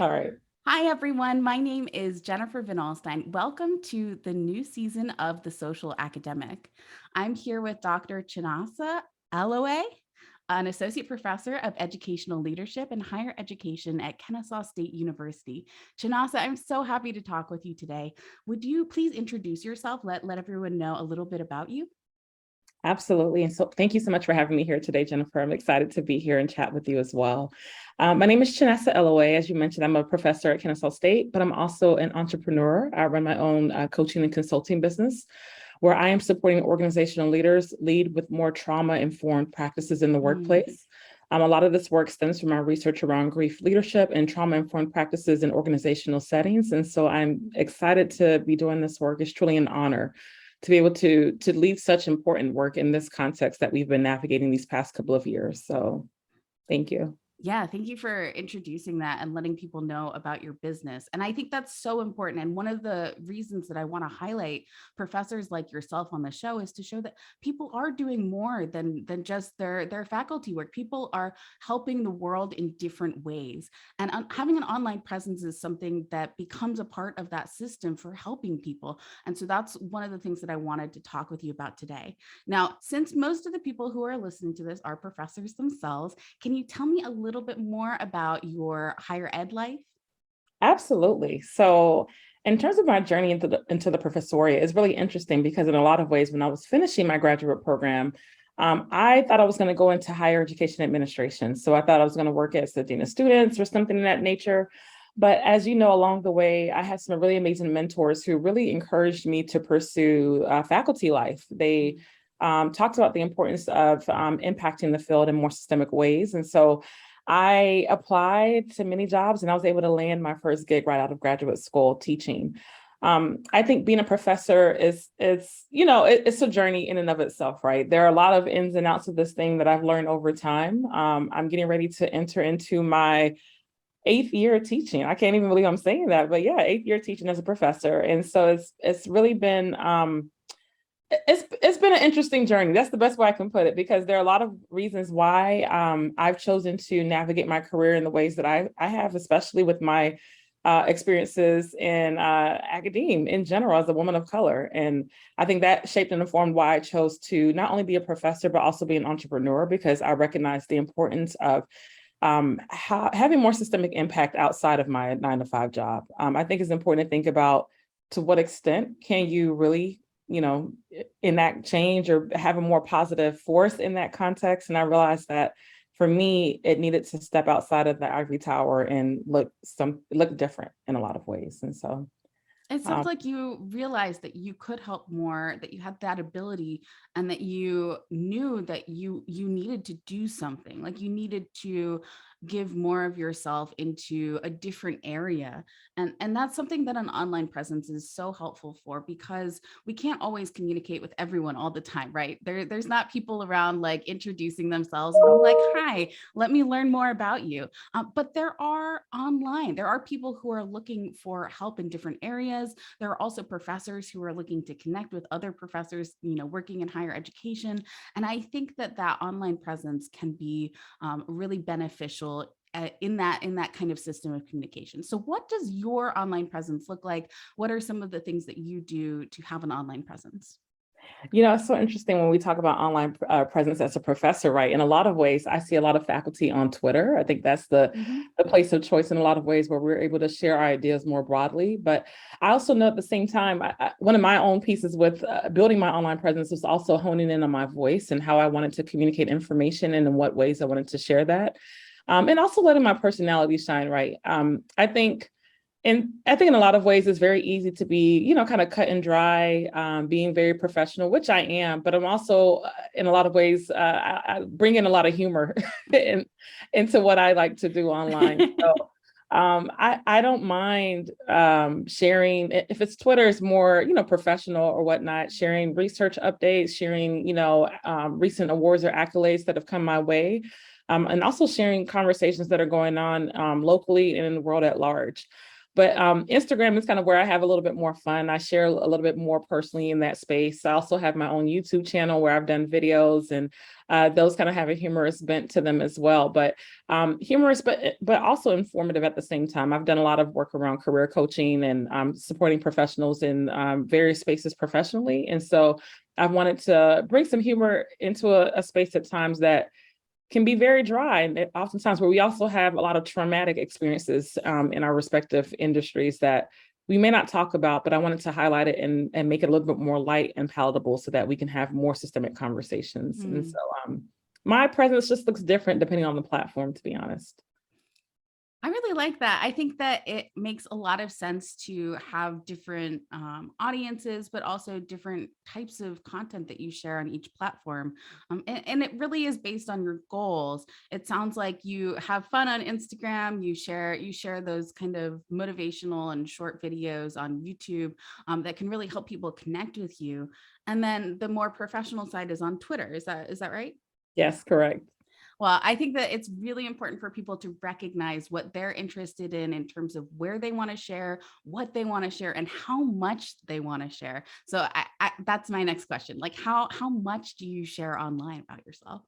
All right. Hi, everyone. My name is Jennifer Van Alstyne. Welcome to the new season of The Social Academic. I'm here with Dr. Chinasa Eloe, an associate professor of educational leadership and higher education at Kennesaw State University. Chinasa, I'm so happy to talk with you today. Would you please introduce yourself? Let everyone know a little bit about you. Absolutely. And so thank you so much for having me here today, Jennifer. I'm excited to be here and chat with you as well. My name is Chinasa Eloe. As you mentioned, I'm a professor at Kennesaw State, but I'm also an entrepreneur. I run my own coaching and consulting business where I am supporting organizational leaders lead with more trauma-informed practices in the Mm. workplace. A lot of this work stems from my research around grief leadership and trauma-informed practices in organizational settings. And so I'm excited to be doing this work. It's truly an honor to be able to lead such important work in this context that we've been navigating these past couple of years. So thank you. Yeah, thank you for introducing that and letting people know about your business. And I think that's so important. And one of the reasons that I want to highlight professors like yourself on the show is to show that people are doing more than just their faculty work. People are helping the world in different ways. And having an online presence is something that becomes a part of that system for helping people. And so that's one of the things that I wanted to talk with you about today. Now, since most of the people who are listening to this are professors themselves, can you tell me a little bit more about your higher ed life? Absolutely. So in terms of my journey into the professoriate, it's really interesting because in a lot of ways, when I was finishing my graduate program, I thought I was going to go into higher education administration. So I thought I was going to work as the dean of students or something in that nature. But as you know, along the way, I had some really amazing mentors who really encouraged me to pursue faculty life. They talked about the importance of impacting the field in more systemic ways. And so I applied to many jobs and I was able to land my first gig right out of graduate school teaching. I think being a professor it's a journey in and of itself, right? There are a lot of ins and outs of this thing that I've learned over time. I'm getting ready to enter into my eighth year of teaching. I can't even believe I'm saying that, but yeah, eighth year teaching as a professor. And so it's really been it's been an interesting journey. That's the best way I can put it, because there are a lot of reasons why I've chosen to navigate my career in the ways that I have, especially with my experiences in academia in general as a woman of color. And I think that shaped and informed why I chose to not only be a professor, but also be an entrepreneur, because I recognize the importance of having more systemic impact outside of my 9 to 5 job. I think it's important to think about to what extent can you really enact change or have a more positive force in that context. And I realized that for me, it needed to step outside of the ivory tower and look different in a lot of ways. And so It sounds um, like you realized that you could help more, that you had that ability, and that you knew that you needed to do something. Like you needed to give more of yourself into a different area. And that's something that an online presence is so helpful for, because we can't always communicate with everyone all the time, right? There's not people around like introducing themselves and being like, "Hi, let me learn more about you." But there are people who are looking for help in different areas. There are also professors who are looking to connect with other professors, working in higher education. And I think that online presence can be really beneficial in that kind of system of communication. So what does your online presence look like? What are some of the things that you do to have an online presence? It's so interesting when we talk about online presence as a professor, right? In a lot of ways, I see a lot of faculty on Twitter. I think that's Mhm. the place of choice in a lot of ways where we're able to share our ideas more broadly. But I also know at the same time, one of my own pieces with building my online presence was also honing in on my voice and how I wanted to communicate information and in what ways I wanted to share that. And also letting my personality shine, right? I think in a lot of ways, it's very easy to be, kind of cut and dry, being very professional, which I am, but I'm also, in a lot of ways, I bring in a lot of humor into what I like to do online. So I don't mind sharing, if it's Twitter, it's more, professional or whatnot, sharing research updates, sharing, recent awards or accolades that have come my way, and also sharing conversations that are going on locally and in the world at large. But Instagram is kind of where I have a little bit more fun. I share a little bit more personally in that space. I also have my own YouTube channel where I've done videos, and those kind of have a humorous bent to them as well. But humorous, but also informative at the same time. I've done a lot of work around career coaching and supporting professionals in various spaces professionally. And so I wanted to bring some humor into a space at times that can be very dry, and oftentimes where we also have a lot of traumatic experiences in our respective industries that we may not talk about, but I wanted to highlight it and make it a little bit more light and palatable so that we can have more systemic conversations. And so my presence just looks different depending on the platform, to be honest. I really like that. I think that it makes a lot of sense to have different audiences, but also different types of content that you share on each platform. And it really is based on your goals. It sounds like you have fun on Instagram. You share those kind of motivational and short videos on YouTube that can really help people connect with you. And then the more professional side is on Twitter. Is that right? Yes, correct. Well, I think that it's really important for people to recognize what they're interested in terms of where they want to share, what they want to share, and how much they want to share. So that's my next question. Like, how much do you share online about yourself?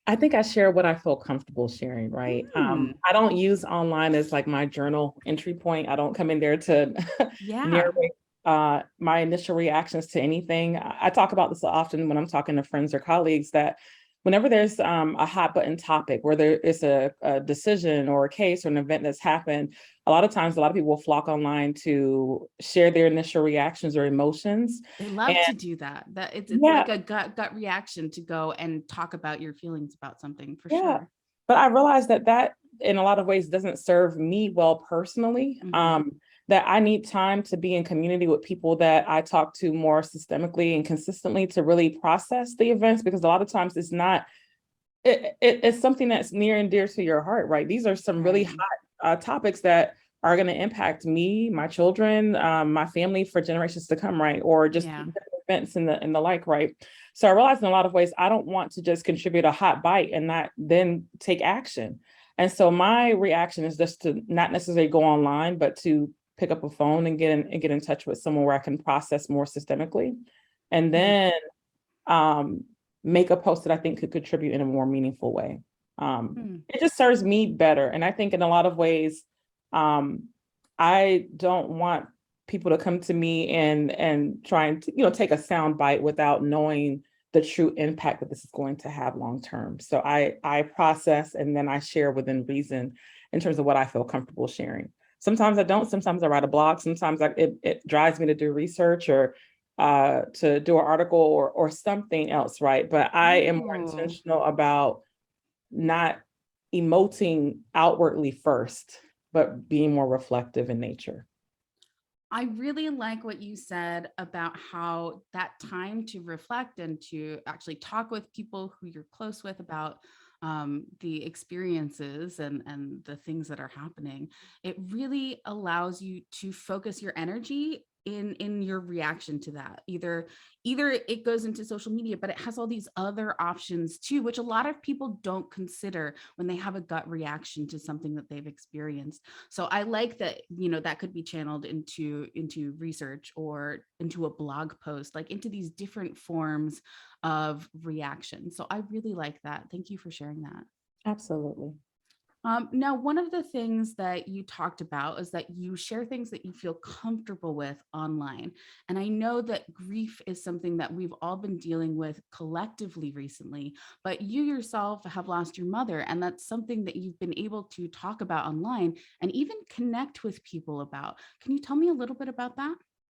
I think I share what I feel comfortable sharing, right? Hmm. I don't use online as like my journal entry point. I don't come in there to Yeah. narrate my initial reactions to anything. I talk about this often when I'm talking to friends or colleagues that whenever there's a hot button topic where there is a decision or a case or an event that's happened, a lot of times a lot of people will flock online to share their initial reactions or emotions. They love And to do that. That it's yeah, like a gut reaction to go and talk about your feelings about something for yeah. sure. But I realized that in a lot of ways doesn't serve me well personally. Hmm. That I need time to be in community with people that I talk to more systemically and consistently to really process the events, because a lot of times it's not, it's something that's near and dear to your heart, right? These are some really Right. hot topics that are going to impact me, my children, my family for generations to come, right? Or just Yeah. events and the like, right? So I realized in a lot of ways I don't want to just contribute a hot bite and not then take action. And so my reaction is just to not necessarily go online, but to pick up a phone and get in touch with someone where I can process more systemically, and Mhm. then um, make a post that I think could contribute in a more meaningful way. Hmm. It just serves me better. And I think in a lot of ways, um, I don't want people to come to me and trying to, take a sound bite without knowing the true impact that this is going to have long term. So I process and then I share within reason in terms of what I feel comfortable sharing. Sometimes I don't. Sometimes I write a blog. Sometimes it drives me to do research or to do an article or something else, right? But I am more Ooh. intentional about not emoting outwardly first, but being more reflective in nature. I really like what you said about how that time to reflect and to actually talk with people who you're close with about the experiences and the things that are happening. It really allows you to focus your energy in your reaction to that. Either it goes into social media, but it has all these other options too, which a lot of people don't consider when they have a gut reaction to something that they've experienced. So I like that, that could be channeled into research or into a blog post, like into these different forms of reaction. So I really like that. Thank you for sharing that. Absolutely. Now, one of the things that you talked about is that you share things that you feel comfortable with online. And I know that grief is something that we've all been dealing with collectively recently, but you yourself have lost your mother. And that's something that you've been able to talk about online and even connect with people about. Can you tell me a little bit about that?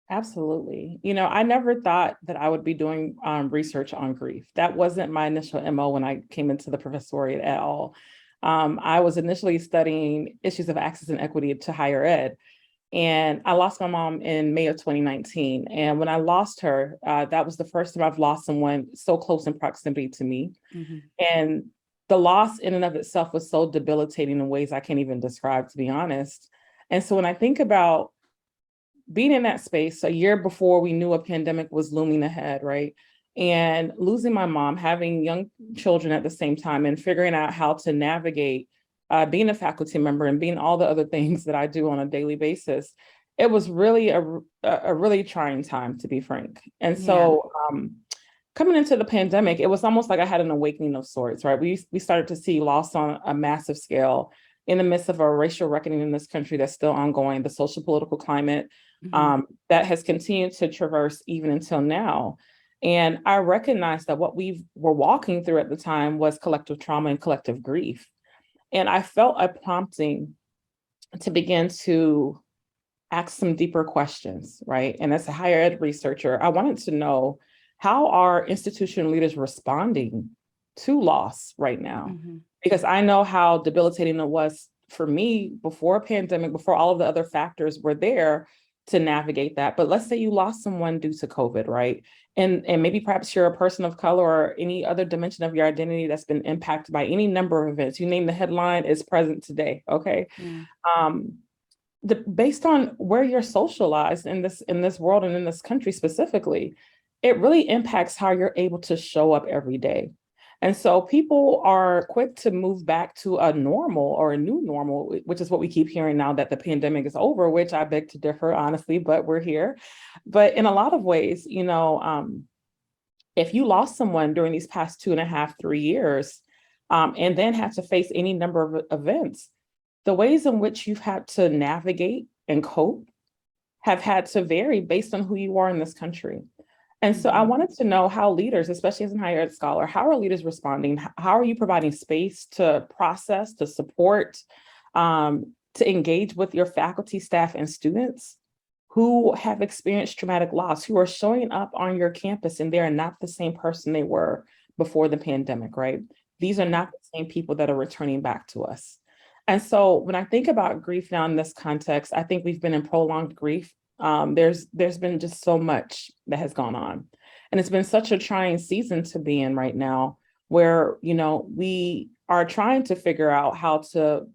Absolutely. I never thought that I would be doing research on grief. That wasn't my initial MO when I came into the professoriate at all. I was initially studying issues of access and equity to higher ed. And I lost my mom in May of 2019. And when I lost her, that was the first time I've lost someone so close in proximity to me. Mhm. And the loss in and of itself was so debilitating in ways I can't even describe, to be honest. And so when I think about being in that space a year before we knew a pandemic was looming ahead, right? And losing my mom, having young children at the same time, and figuring out how to navigate being a faculty member and being all the other things that I do on a daily basis, it was really a really trying time, to be frank. And Yeah. so coming into the pandemic, it was almost like I had an awakening of sorts, right? We started to see loss on a massive scale in the midst of a racial reckoning in this country that's still ongoing, the social political climate Mhm. that has continued to traverse even until now. And I recognized that what we were walking through at the time was collective trauma and collective grief. And I felt a prompting to begin to ask some deeper questions, right? And as a higher ed researcher, I wanted to know, how are institution leaders responding to loss right now? Mhm. Because I know how debilitating it was for me before a pandemic, before all of the other factors were there to navigate that. But let's say you lost someone due to COVID, right? And maybe perhaps you're a person of color or any other dimension of your identity that's been impacted by any number of events. You name the headline is present today, okay? Yeah. Um, based on where you're socialized in this world and in this country specifically, it really impacts how you're able to show up every day. And so people are quick to move back to a normal or a new normal, which is what we keep hearing now that the pandemic is over, which I beg to differ, honestly, but we're here. But in a lot of ways, if you lost someone during these past 2.5, 3 years, and then had to face any number of events, the ways in which you've had to navigate and cope have had to vary based on who you are in this country. And so I Mhm. wanted to know how leaders, especially as a higher ed scholar, how are leaders responding? How are you providing space to process, to support, to engage with your faculty, staff, and students who have experienced traumatic loss, who are showing up on your campus and they're not the same person they were before the pandemic, right? These are Yeah. not the same people that are returning back to us. And so when I think about grief now in this context, I think we've been in prolonged grief. There's been just so much that has gone on. And it's been such a trying season to be in right now, where, we are trying to figure out how to,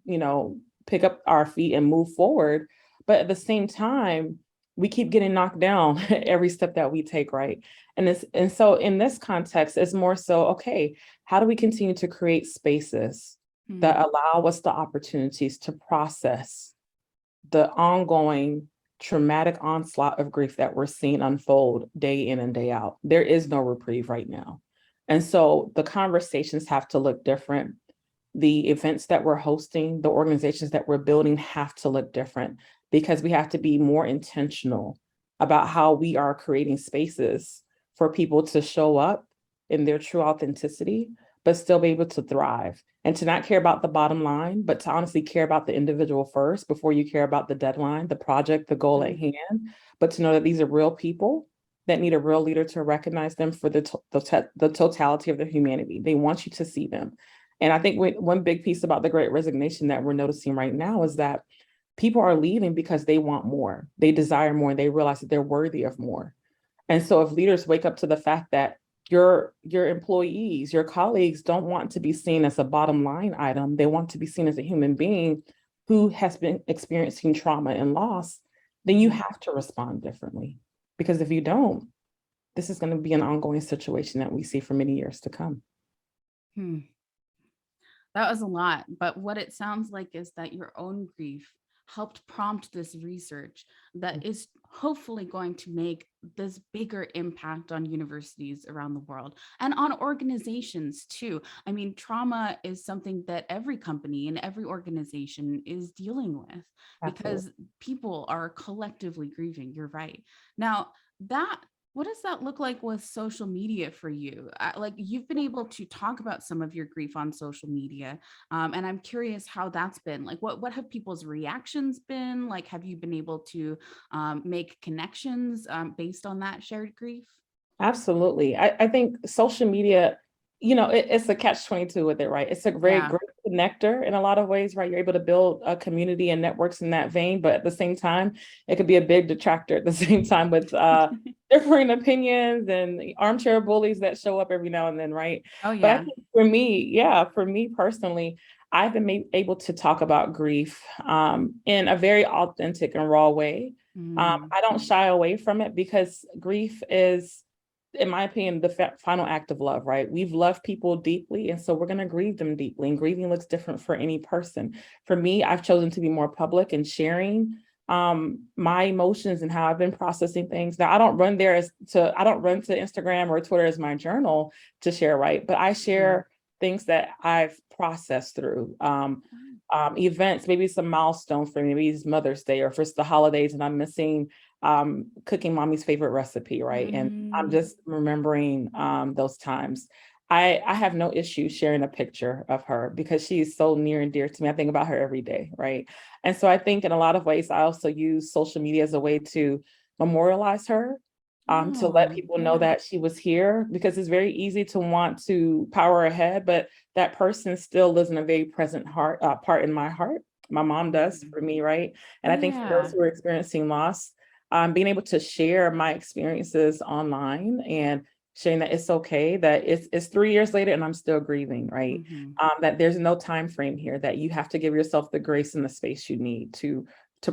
pick up our feet and move forward. But at the same time, we keep getting knocked down every step that we take, right? And so in this context, it's more so, okay, how do we continue to create spaces that Mhm. allow us the opportunities to process the ongoing traumatic onslaught of grief that we're seeing unfold day in and day out? There is no reprieve right now. And so the conversations have to look different. The events that we're hosting, the organizations that we're building have to look different, because we have to be more intentional about how we are creating spaces for people to show up in their true authenticity, but still be able to thrive and to not care about the bottom line, but to honestly care about the individual first before you care about the deadline, the project, the goal at Mhm. hand, but to know that these are real people that need a real leader to recognize them for the totality of their humanity. They want you to see them. And I think one big piece about the great resignation that we're noticing right now is that people are leaving because they want more, they desire more, and they realize that they're worthy of more. And so if leaders wake up to the fact that your employees, your colleagues don't want to be seen as a bottom line item, they want to be seen as a human being who has been experiencing trauma and loss, then you Mhm. have to respond differently. Because if you don't, this is going to be an ongoing situation that we see for many years to come. Hmm. That was a lot, but what it sounds like is that your own grief helped prompt this research that is hopefully going to make this bigger impact on universities around the world and on organizations too. I mean, trauma is something that every company and every organization is dealing with Absolutely. because people are collectively grieving. You're right. Now, that what does that look like with social media for you? Like you've been able to talk about some of your grief on social media, and I'm curious how that's been. Like, what have people's reactions been? Like, have you been able to make connections based on that shared grief? Absolutely. I think social media, it's a catch-22 with it, right? It's a very Yeah. great connector in a lot of ways, right? You're able to build a community and networks in that vein, but at the same time, it could be a big detractor at the same time with differing opinions and armchair bullies that show up every now and then, right? Oh But I yeah. think for me, yeah, for me personally, I've been able to talk about grief in a very authentic and raw way. Mm, I don't shy away from it because grief is in my opinion, the final act of love, right? We've loved people deeply, and so we're going to grieve them deeply. And grieving looks different for any person. For me, I've chosen to be more public and sharing my emotions and how I've been processing things. Now, I don't run to Instagram or Twitter as my journal to share, right? But I share things that I've processed through. Events, maybe some milestone for me, maybe it's Mother's Day or if it's the holidays and I'm missing cooking mommy's favorite recipe, right? And I'm Mm. just remembering those times. I have no issue sharing a picture of her because she is so near and dear to me. I think about her every day, right? And so I think in a lot of ways, I also use social media as a way to memorialize her, to let Oh, people know yeah. that she was here, because it's very easy to want to power ahead, but that person still lives in a very present part in my heart. My mom does Mhm. for me, right? And I think for those Yeah. who are experiencing loss, being able to share my experiences online and sharing that it's okay, that it's 3 years later and I'm still grieving, right? Mhm. That there's no time frame here, that you have to give yourself the grace and the space you need to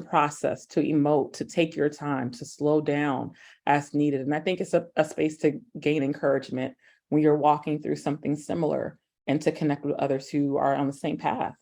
process, to emote, to take your time, to slow down as needed. And I think it's a space to gain encouragement when you're walking through something similar and to connect with others who are on the same path.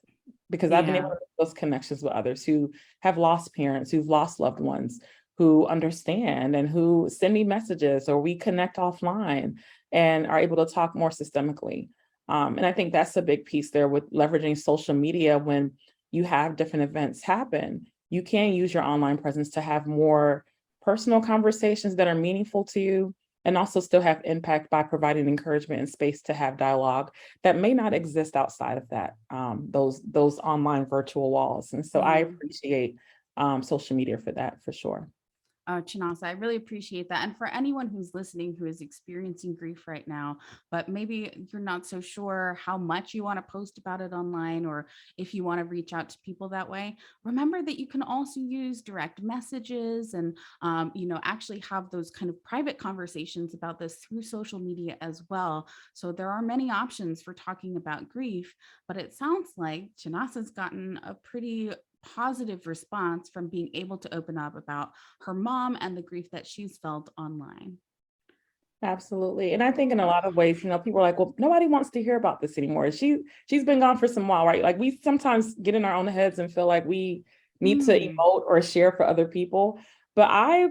Because I've been able Yeah. to make those connections with others who have lost parents, who've lost loved ones, who understand and who send me messages, or we connect offline and are able to talk more systemically. And I think that's a big piece there with leveraging social media. When you have different events happen, you can use your online presence to have more personal conversations that are meaningful to you, and also still have impact by providing encouragement and space to have dialogue that may not exist outside of that, those online virtual walls. And so I Mm. appreciate social media for that, for sure. Chinasa, I really appreciate that. And for anyone who's listening who is experiencing grief right now, but maybe you're not so sure how much you want to post about it online, or if you want to reach out to people that way, remember that you can also use direct messages and, actually have those kind of private conversations about this through social media as well. So there are many options for talking about grief, but it sounds like Chinasa's gotten a pretty positive response from being able to open up about her mom and the grief that she's felt online. Absolutely. And I think in a lot of ways, people are like, well, nobody wants to hear about this anymore. She's been gone for some while, right? Like we sometimes get in our own heads and feel like we need to Mm, emote or share for other people. But I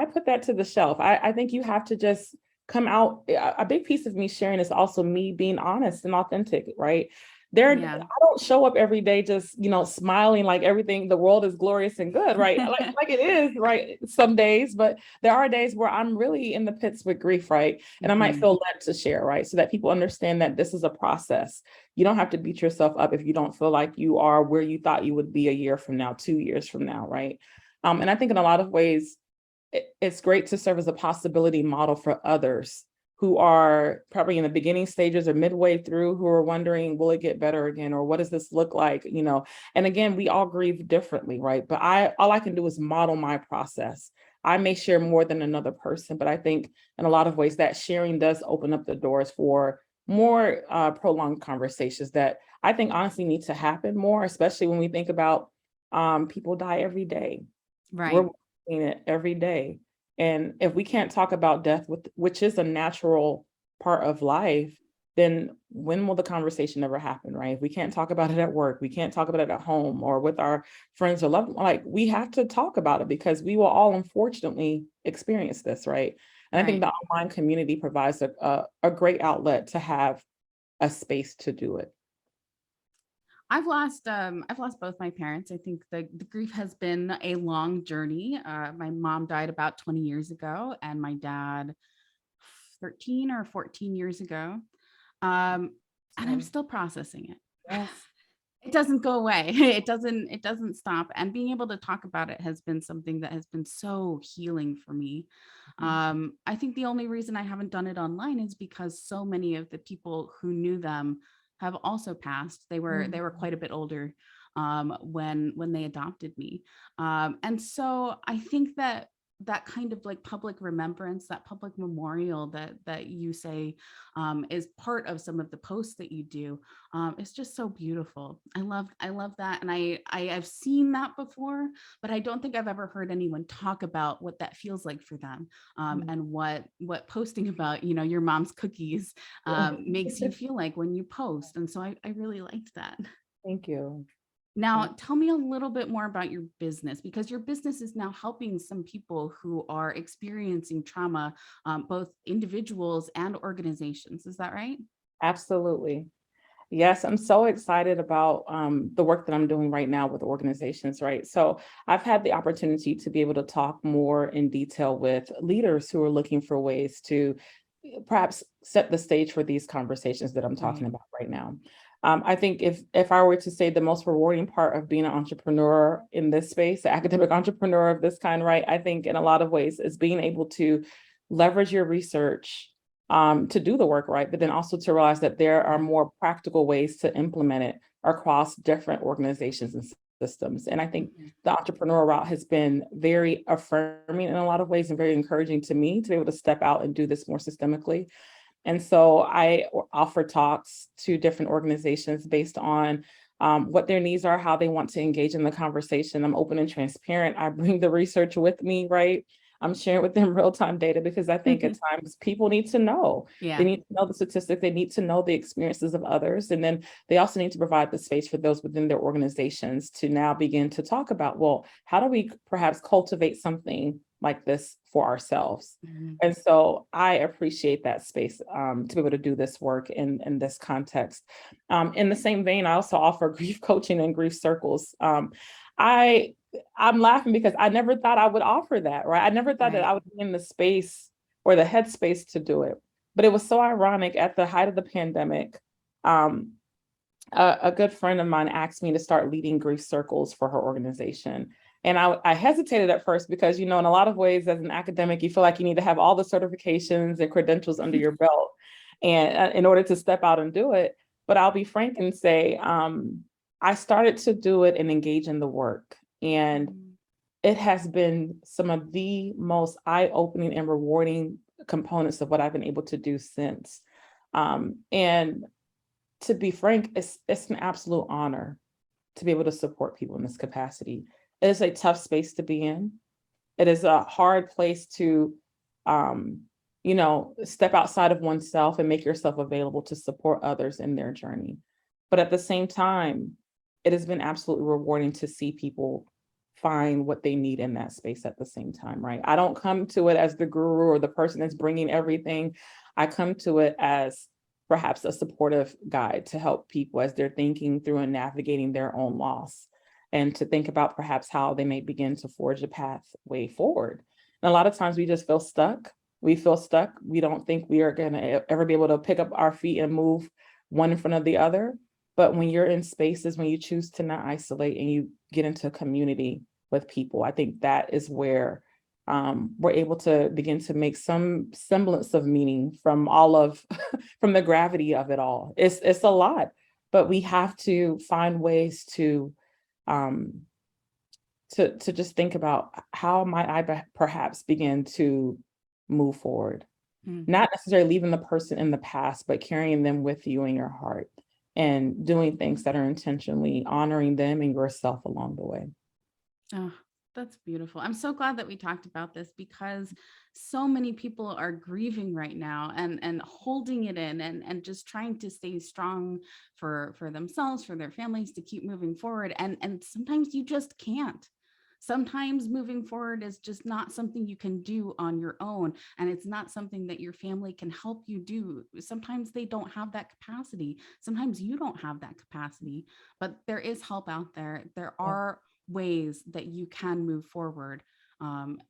put that to the shelf. I think you have to just come out. A big piece of me sharing is also me being honest and authentic, right? I yeah, don't show up every day just, smiling like everything, the world is glorious and good, right? Like it is, right? Some days, but there are days where I'm really in the pits with grief, right? And I might Mhm. feel led to share, right? So that people understand that this is a process. You don't have to beat yourself up if you don't feel like you are where you thought you would be a year from now, 2 years from now, right? And I think in a lot of ways, it's great to serve as a possibility model for others who are probably in the beginning stages or midway through, who are wondering, will it get better again? Or what does this look like? And again, we all grieve differently, right? But all I can do is model my process. I may share more than another person, but I think in a lot of ways that sharing does open up the doors for more prolonged conversations that I think honestly need to happen more, especially when we think about people die every day. We're Right. seeing it every day. And if we can't talk about death, which is a natural part of life, then when will the conversation ever happen, right? If we can't talk about it at work, we can't talk about it at home or with our friends or loved ones, like we have to talk about it because we will all unfortunately experience this, right? And I think Right. the online community provides a great outlet to have a space to do it. I've lost both my parents. I think the grief has been a long journey. My mom died about 20 years ago, and my dad 13 or 14 years ago. And I'm Sorry. still processing it. Yes. It doesn't go away. It doesn't stop. And being able to talk about it has been something that has been so healing for me. I think the only reason I haven't done it online is because so many of the people who knew them have also passed. They were Mhm. quite a bit older when they adopted me. And so I think that that kind of like public remembrance, that public memorial that you say is part of some of the posts that you do. It's just so beautiful. I love that, and I've seen that before, but I don't think I've ever heard anyone talk about what that feels like for them, Mm. and what posting about, your mom's cookies makes you feel like when you post. And so I really liked that. Thank you. Now, Thank tell me a little bit more about your business, because your business is now helping some people who are experiencing trauma, both individuals and organizations. Is that right? Absolutely. Yes, I'm so excited about the work that I'm doing right now with organizations, right? So I've had the opportunity to be able to talk more in detail with leaders who are looking for ways to perhaps set the stage for these conversations that I'm talking Right. about right now. I think if I were to say the most rewarding part of being an entrepreneur in this space, the academic entrepreneur of this kind, right? I think in a lot of ways is being able to leverage your research to do the work right, but then also to realize that there are more practical ways to implement it across different organizations and systems. And I think Mhm. the entrepreneurial route has been very affirming in a lot of ways and very encouraging to me to be able to step out and do this more systemically. And so I offer talks to different organizations based on what their needs are, how they want to engage in the conversation. I'm open and transparent. I bring the research with me, right? I'm sharing with them real-time data because I think at times people need to know. They Yeah. need to know the statistics, they need to know the experiences of others. And then they also need to provide the space for those within their organizations to now begin to talk about, well, how do we perhaps cultivate something like this for ourselves? Mhm. And so I appreciate that space to be able to do this work in this context. In the same vein, I also offer grief coaching and grief circles. I I'm laughing because I never thought I would offer that, right? I never thought that Right. I would be in the space or the headspace to do it. But it was so ironic at the height of the pandemic. Um, a good friend of mine asked me to start leading grief circles for her organization. And I hesitated at first because, in a lot of ways, as an academic, you feel like you need to have all the certifications and credentials under your belt and in order to step out and do it. But I'll be frank and say, I started to do it and engage in the work. And Mhm. it has been some of the most eye-opening and rewarding components of what I've been able to do since. And to be frank, it's an absolute honor to be able to support people in this capacity. It is a tough space to be in. It is a hard place to, um, step outside of oneself and make yourself available to support others in their journey. But at the same time, it has been absolutely rewarding to see people find what they need in that space at the same time, right? I don't come to it as the guru or the person that's bringing everything. I come to it as perhaps a supportive guide to help people as they're thinking through and navigating their own loss and to think about perhaps how they may begin to forge a pathway forward. And a lot of times we just feel stuck. We feel stuck. We don't think we are going to ever be able to pick up our feet and move one in front of the other. But when you're in spaces, when you choose to not isolate and you get into a community with people, I think that is where we're able to begin to make some semblance of meaning from all of from the gravity of it all. It's a lot, but we have to find ways um, to just think about how might I perhaps begin to move forward, Mhm. not necessarily leaving the person in the past, but carrying them with you in your heart and doing things that are intentionally honoring them and yourself along the way. Oh, that's beautiful. I'm so glad that we talked about this, because so many people are grieving right now and holding it in and just trying to stay strong for themselves, for their families, to keep moving forward. And sometimes you just can't. Sometimes moving forward is just not something you can do on your own, and it's not something that your family can help you do. Sometimes they don't have that capacity. Sometimes you don't have that capacity, but there is help out there. There Yeah. are ways that you can move forward,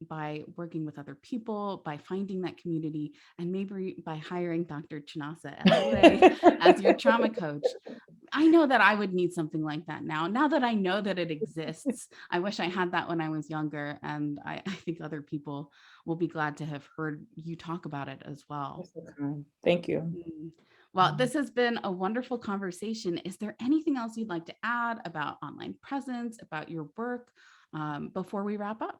by working with other people, by finding that community, and maybe by hiring Dr. Chinasa as your trauma coach. I know that I would need something like that now. Now that I know that it exists, I wish I had that when I was younger. And I think other people will be glad to have heard you talk about it as well. You're so kind. Thank you. Mm. Well, this has been a wonderful conversation. Is there anything else you'd like to add about online presence, about your work, before we wrap up?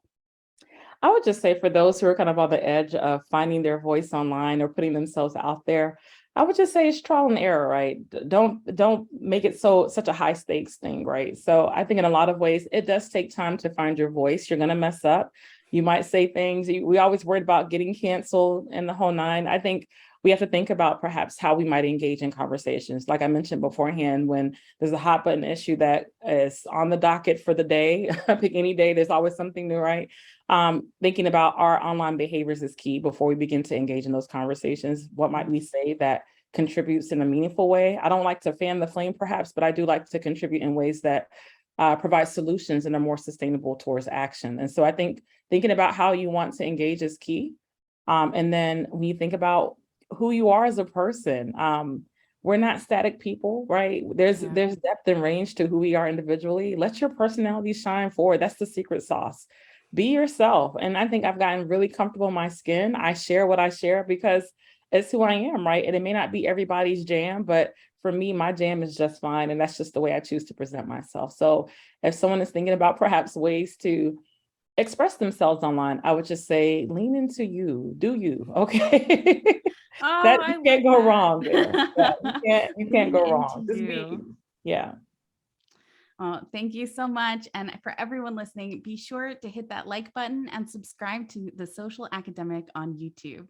I would just say for those who are kind of on the edge of finding their voice online or putting themselves out there, I would just say it's trial and error, right? Don't make it such a high stakes thing, right? So I think in a lot of ways it does take time to find your voice. You're gonna mess up. You might say things. We always worried about getting canceled and the whole nine. I think we have to think about perhaps how we might engage in conversations. Like I mentioned beforehand, when there's a hot button issue that is on the docket for the day, pick any day, there's always something new, right? Thinking about our online behaviors is key before we begin to engage in those conversations. What might we say that contributes in a meaningful way? I don't like to fan the flame perhaps, but I do like to contribute in ways that provide solutions and are more sustainable towards action. And so I think thinking about how you want to engage is key. And then when you think about who you are as a person, we're not static people, right? There's depth and range to who we are individually. Let your personality shine forward. That's the secret sauce. Be yourself. And I think I've gotten really comfortable in my skin. I share what I share because it's who I am, right? And it may not be everybody's jam, but for me, my jam is just fine. And that's just the way I choose to present myself. So if someone is thinking about perhaps ways to express themselves online, I would just say lean into you, do you, okay? Oh, That I you love can't go wrong there. Yeah, that. you can't Lean go into wrong. Just be you. you. Yeah. Thank you so much. And for everyone listening, be sure to hit that like button and subscribe to The Social Academic on YouTube.